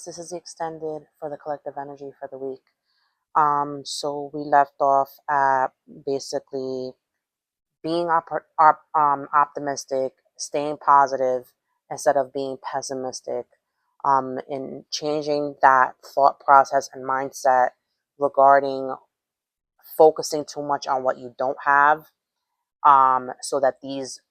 this is the extended for the collective energy for the week. So we left off at basically being optimistic, staying positive instead of being pessimistic, in changing that thought process and mindset regarding focusing too much on what you don't have, so that these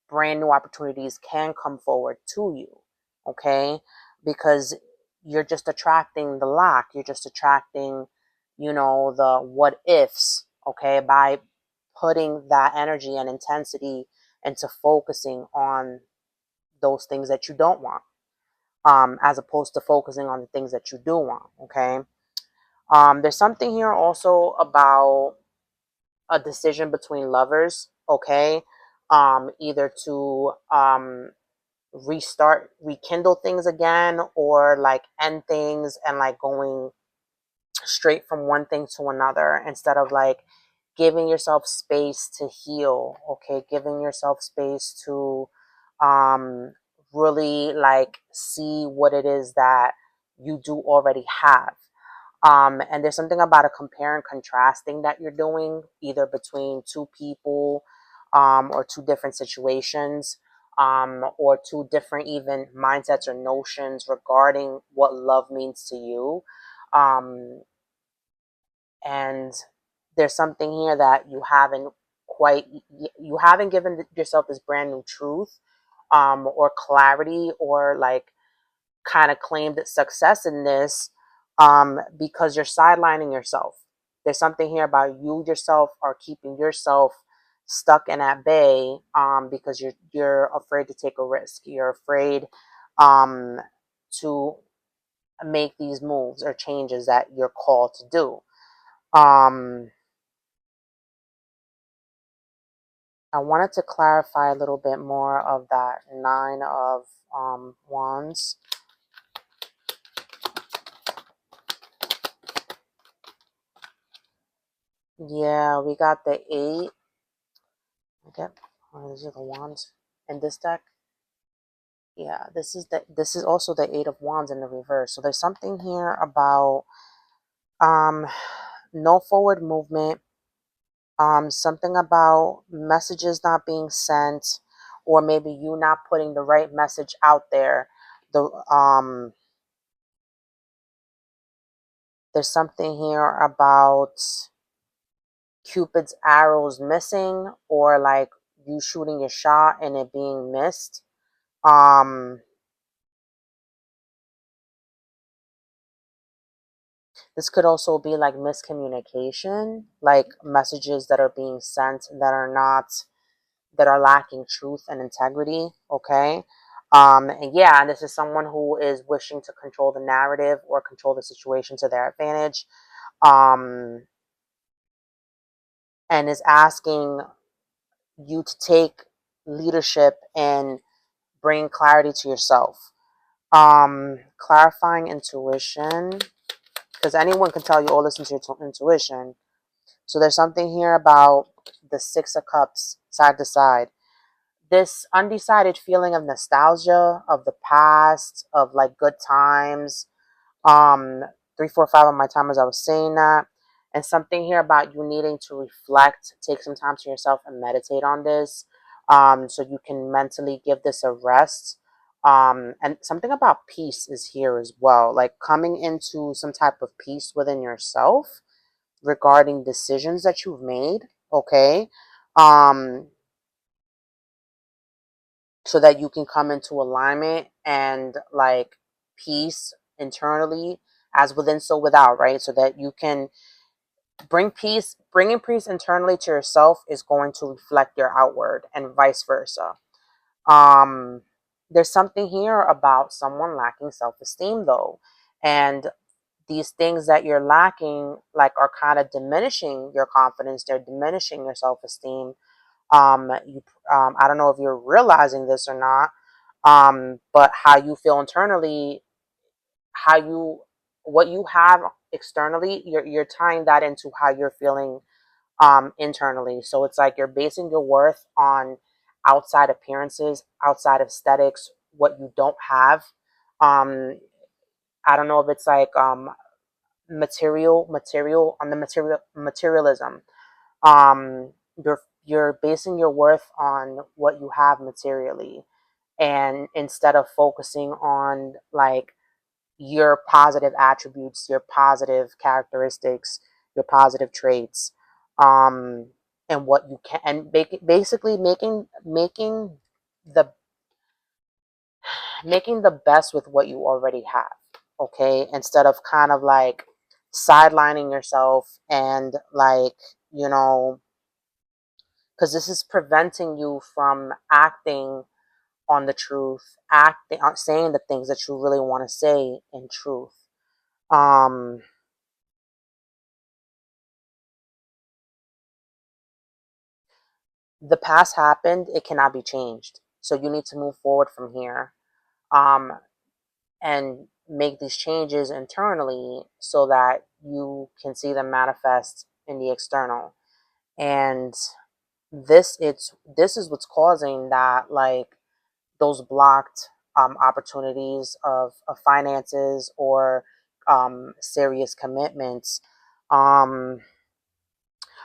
brand new opportunities can come forward to you. Okay, because you're just attracting the lack, you're just attracting, the what ifs. Okay, by putting that energy and intensity into focusing on those things that you don't want, as opposed to focusing on the things that you do want. Okay, there's something here also about a decision between lovers. Okay, either to rekindle things again, or like end things and like going straight from one thing to another instead of like giving yourself space to heal. Okay, giving yourself space to um really like see what it is that you do already have. And there's something about a compare and contrasting that you're doing either between two people, or two different situations, or two different even mindsets or notions regarding what love means to you. Um, and there's something here that you haven't given yourself this brand new truth, or clarity, or like kind of claimed success in this, because you're sidelining yourself. There's something here about you yourself are keeping yourself stuck and at bay, because you're afraid to take a risk. You're afraid, um, to make these moves or changes that you're called to do. Um, I wanted to clarify a little bit more of that nine of wands. Yeah, we got the eight. Okay, these are the wands in this deck. Yeah, this is also the eight of wands in the reverse. So there's something here about um no forward movement, something about messages not being sent, or maybe you not putting the right message out there. The There's something here about Cupid's arrows missing, or like you shooting your shot and it being missed. Um This could also be like miscommunication, like messages that are being sent that are lacking truth and integrity. Okay. And yeah, this is someone who is wishing to control the narrative or control the situation to their advantage. Um, and is asking you to take leadership and bring clarity to yourself. Clarifying intuition, because anyone can tell you, oh, listen to your intuition. So there's something here about the Six of Cups side to side. This undecided feeling of nostalgia of the past, of like good times. Um, 3, 4, 5 of my time as I was saying that. And something here about you needing to reflect, take some time to yourself and meditate on this. So you can mentally give this a rest. And something about peace is here as well, like coming into some type of peace within yourself regarding decisions that you've made. Okay, um so that you can come into alignment and like peace internally as within so without, right? So that you can bringing peace internally to yourself is going to reflect your outward and vice versa. um there's something here about someone lacking self-esteem though, and these things that you're lacking like are kind of diminishing your confidence, they're diminishing your self-esteem. You I don't know if you're realizing this or not, but how you feel internally, how you what you have externally, you're tying that into how you're feeling internally. So it's like you're basing your worth on outside appearances, outside aesthetics, what you don't have. um I don't know if it's like material on the materialism. You're basing your worth on what you have materially, and instead of focusing on like your positive attributes, your positive characteristics, your positive traits, um, and what you can, and basically the making the best with what you already have. Okay, instead of kind of like sidelining yourself and like, you know, because this is preventing you from acting on the truth, acting on saying the things that you really want to say in truth. Um, the past happened, it cannot be changed. So you need to move forward from here, um, and make these changes internally so that you can see them manifest in the external. And this is what's causing that, like those blocked opportunities of finances or serious commitments. Um,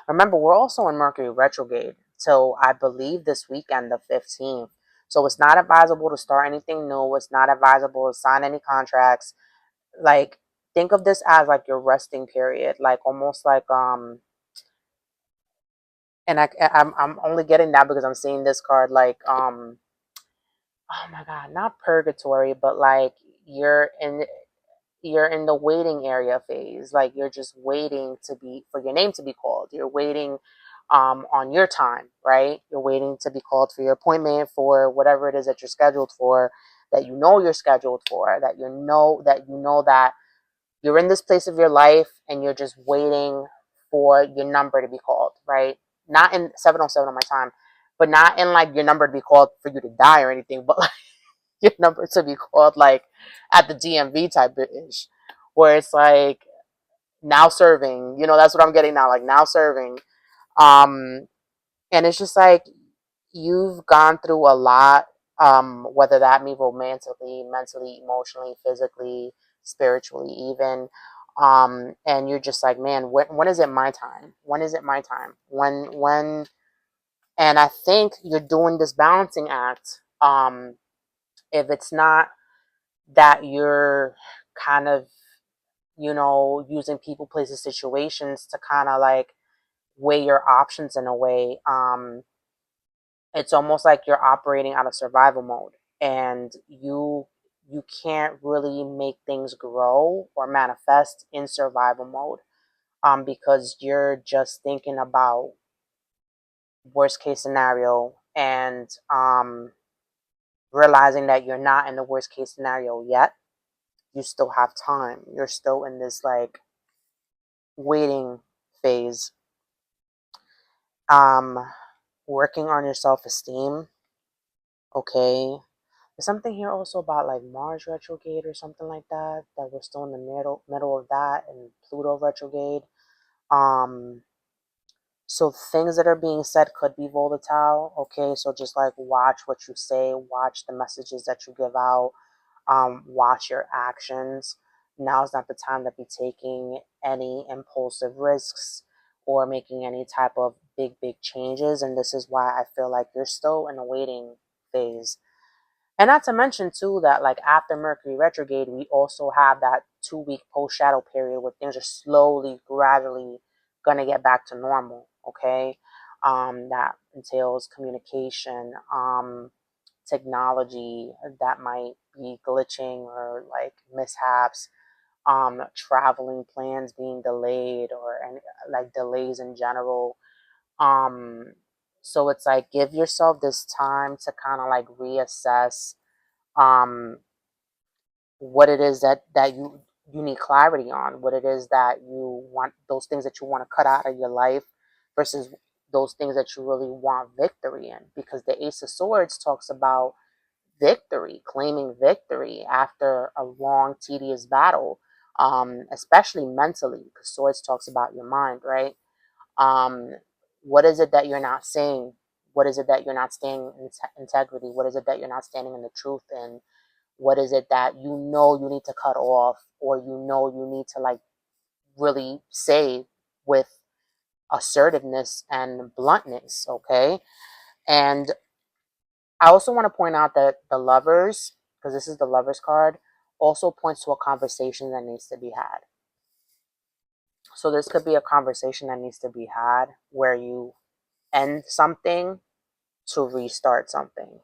Remember, we're also in Mercury retrograde. So I believe this weekend, the 15th. So it's not advisable to start anything new. It's not advisable to sign any contracts. Like, think of this as like your resting period, like almost like and I'm only getting that because I'm seeing this card like oh my god, not purgatory, but like you're in you're in the waiting area phase. Like you're just waiting to be for your name to be called. You're waiting on your time, right? You're waiting to be called for your appointment for whatever it is that you're scheduled for, that you know you're scheduled for, that you're in this place of your life and you're just waiting for your number to be called, right? Not in 707 on my time, but not in like your number to be called for you to die or anything, but like your number to be called like at the DMV type of ish, where it's like now serving, that's what I'm getting now, like now serving. Um, and it's just like you've gone through a lot, whether that be romantically, mentally, emotionally, physically, spiritually, even. And you're just like, man, when is it my time? When is it my time? And I think you're doing this balancing act. If it's not that you're kind of, using people, places, situations to kind of like weigh your options in a way. It's almost like you're operating out of survival mode, and you can't really make things grow or manifest in survival mode, because you're just thinking about worst case scenario, and realizing that you're not in the worst case scenario yet. You still have time. You're still in this like waiting phase. um Working on your self-esteem. Okay, there's something here also about like Mars retrograde or something like that, that we're still in the middle of that, and Pluto retrograde. um so things that are being said could be volatile. Okay, so just like watch what you say, watch the messages that you give out, watch your actions. Now's not the time to be taking any impulsive risks or making any type of big changes. And this is why I feel like you're still in a waiting phase. And not to mention too that like after Mercury retrograde, we also have that 2 week post shadow period where things are slowly, gradually gonna get back to normal. Okay, that entails communication, technology that might be glitching or like mishaps, traveling plans being delayed or any like delays in general. Um, so it's like give yourself this time to kind of like reassess um what it is that you need clarity on, what it is that you want, those things that you want to cut out of your life versus those things that you really want victory in, because the Ace of Swords talks about victory, claiming victory after a long tedious battle, especially mentally, because Swords talks about your mind, right? um what is it that you're not saying? What is it that you're not staying in integrity? What is it that you're not standing in the truth in? What is it that you know you need to cut off, or you know you need to like really say with assertiveness and bluntness, okay? And I also want to point out that the lovers, because this is the lovers card, also points to a conversation that needs to be had. So this could be a conversation that needs to be had where you end something to restart something.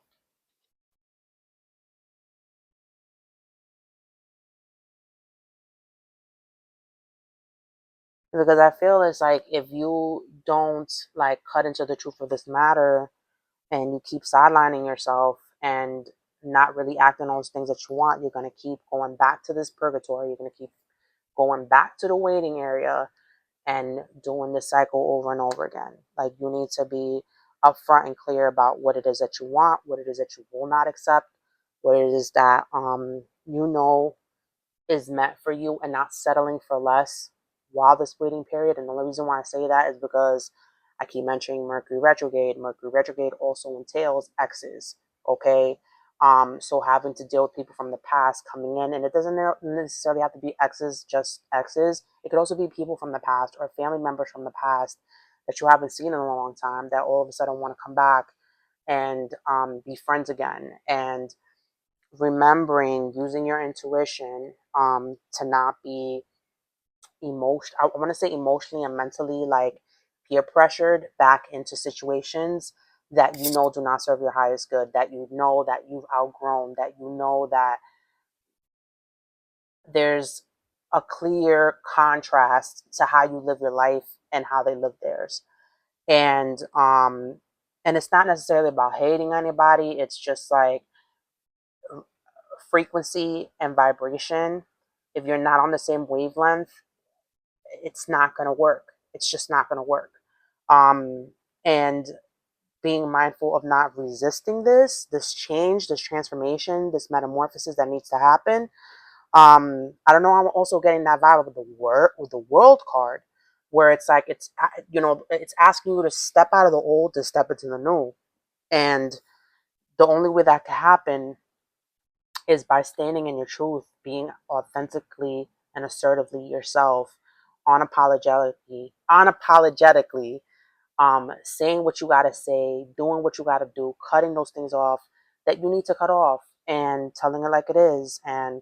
Because I feel it's like if you don't like cut into the truth of this matter and you keep sidelining yourself and not really acting on those things that you want, you're going to keep going back to this purgatory. You're going to keep going back to the waiting area and doing this cycle over and over again. Like, you need to be upfront and clear about what it is that you want, what it is that you will not accept, what it is that you know is meant for you, and not settling for less while this waiting period. And the only reason why I say that is because I keep mentioning Mercury retrograde. Mercury retrograde also entails exes, okay? So having to deal with people from the past coming in, and it doesn't necessarily have to be exes, just exes. It could also be people from the past or family members from the past that you haven't seen in a long time that all of a sudden want to come back and be friends again. And remembering using your intuition to not be I want to say emotionally and mentally like peer pressured back into situations that you know do not serve your highest good, that you know that you've outgrown, that you know that there's a clear contrast to how you live your life and how they live theirs. And it's not necessarily about hating anybody. It's just like frequency and vibration. If you're not on the same wavelength, it's not going to work. It's just not going to work. Um, and being mindful of not resisting this change, this transformation, this metamorphosis that needs to happen. I don't know. I'm also getting that vibe with the world card, where it's like it's asking you to step out of the old to step into the new, and the only way that can happen is by standing in your truth, being authentically and assertively yourself, unapologetically, saying what you gotta say, doing what you gotta do, cutting those things off that you need to cut off, and telling it like it is. And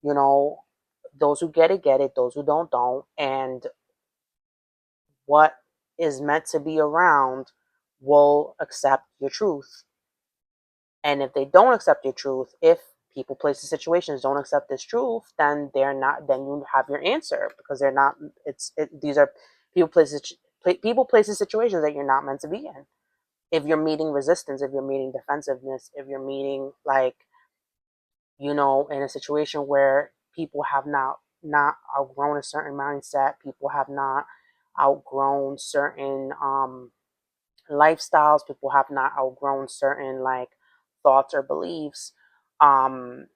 you know, those who get it. Those who don't. And what is meant to be around will accept your truth. And if they don't accept your truth, if people, places, situations don't accept this truth, then they're not. Then you have your answer, because they're not. These are people, places, situations that you're not meant to be in. If you're meeting resistance, if you're meeting defensiveness, if you're meeting like in a situation where people have not outgrown a certain mindset, people have not outgrown certain lifestyles, people have not outgrown certain like thoughts or beliefs. um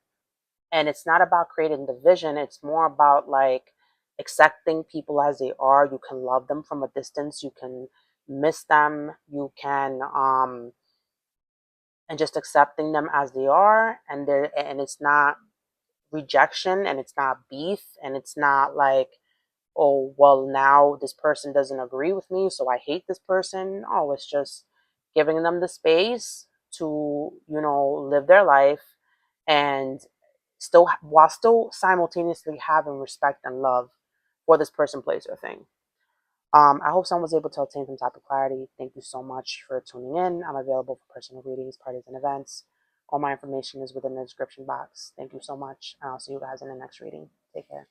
and it's not about creating division, it's more about like accepting people as they are. You can love them from a distance, you can miss them, you can and just accepting them as they are. And it's not rejection, and it's not beef, and it's not like, oh well, now this person doesn't agree with me so I hate this person. Oh, it's just giving them the space to live their life, and still simultaneously having respect and love for this person, place, or thing. I hope someone was able to obtain some type of clarity. Thank you so much for tuning in. I'm available for personal readings, parties, and events. All my information is within the description box. Thank you so much, and I'll see you guys in the next reading. Take care.